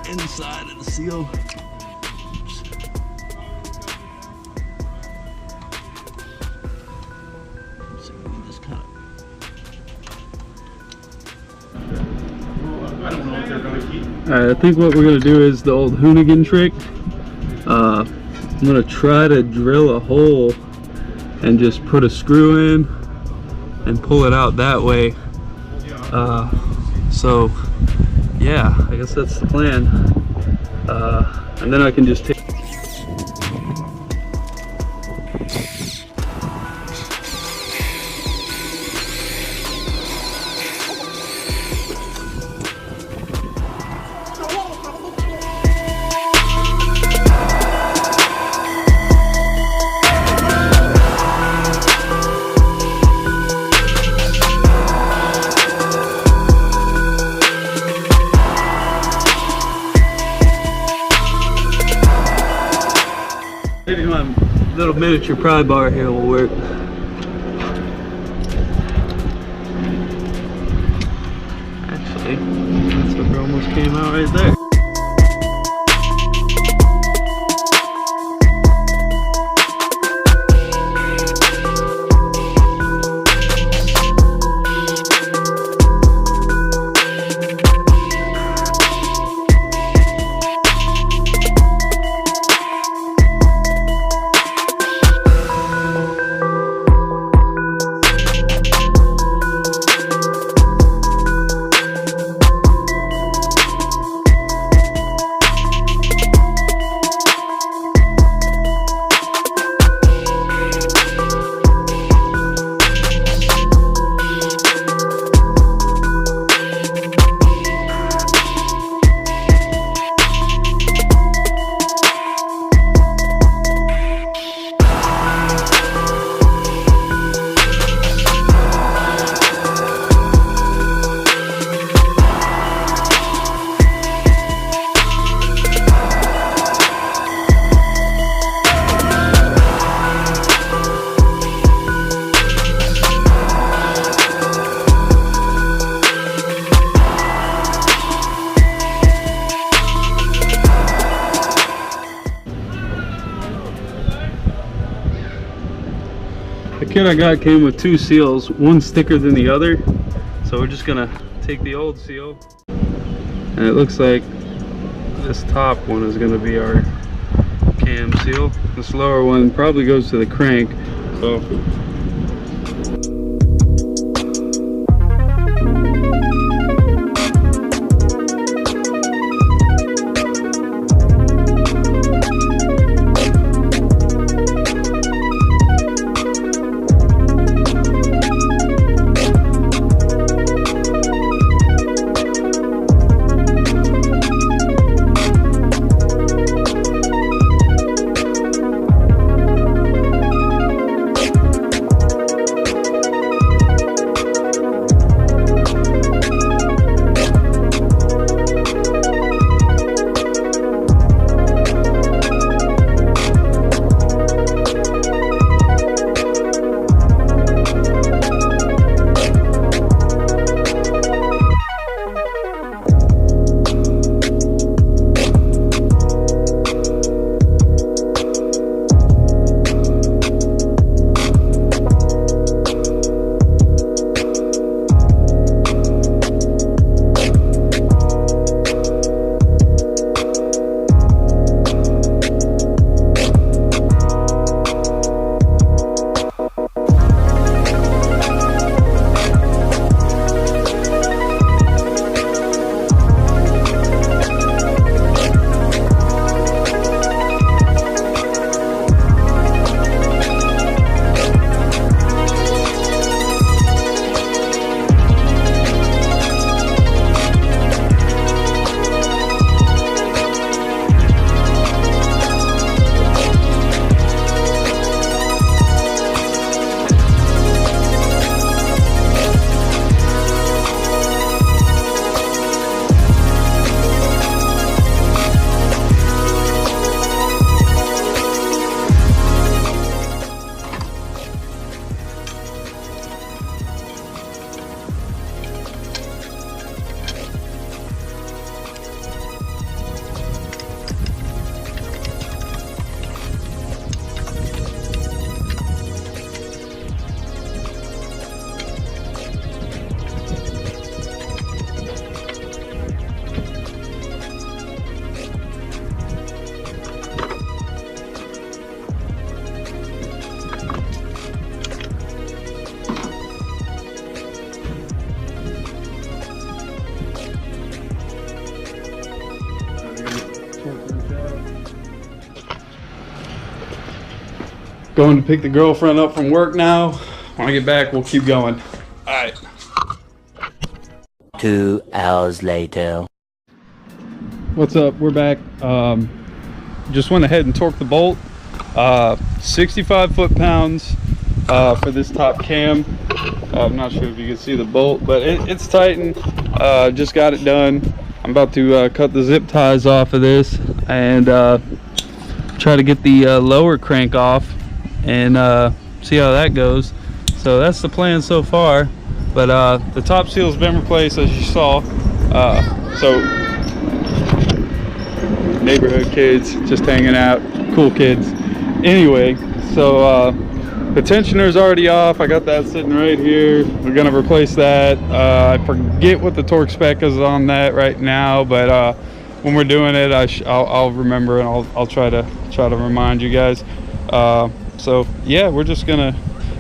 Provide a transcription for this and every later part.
inside of the seal. So we can just kind of. I don't know if they're going to keep. Alright, I think what we're gonna do is the old Hoonigan trick. I'm gonna try to drill a hole and just put a screw in and pull it out that way. So yeah, I guess that's the plan. And then I can just take. Maybe my little miniature pry bar here will work. Actually, that sucker almost came out right there. The kit I got came with two seals, one thicker than the other. So we're just gonna take the old seal, and it looks like this top one is gonna be our cam seal. This lower one probably goes to the crank. So Going to pick the girlfriend up from work now. When I get back, we'll keep going. All right. 2 hours later. What's up? We're back. Just went ahead and torqued the bolt. 65 foot-pounds for this top cam. I'm not sure if you can see the bolt, but it's tightened. Just got it done. I'm about to cut the zip ties off of this and try to get the lower crank off and see how that goes. So that's the plan so far. But the top seal's been replaced, as you saw. So neighborhood kids just hanging out, cool kids. Anyway, so the tensioner's already off. I got that sitting right here. We're gonna replace that. I forget what the torque spec is on that right now, but when we're doing it, I'll remember, and I'll try to remind you guys. So yeah, we're just gonna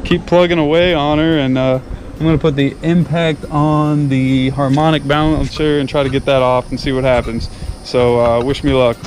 keep plugging away on her, and I'm gonna put the impact on the harmonic balancer and try to get that off and see what happens. So wish me luck.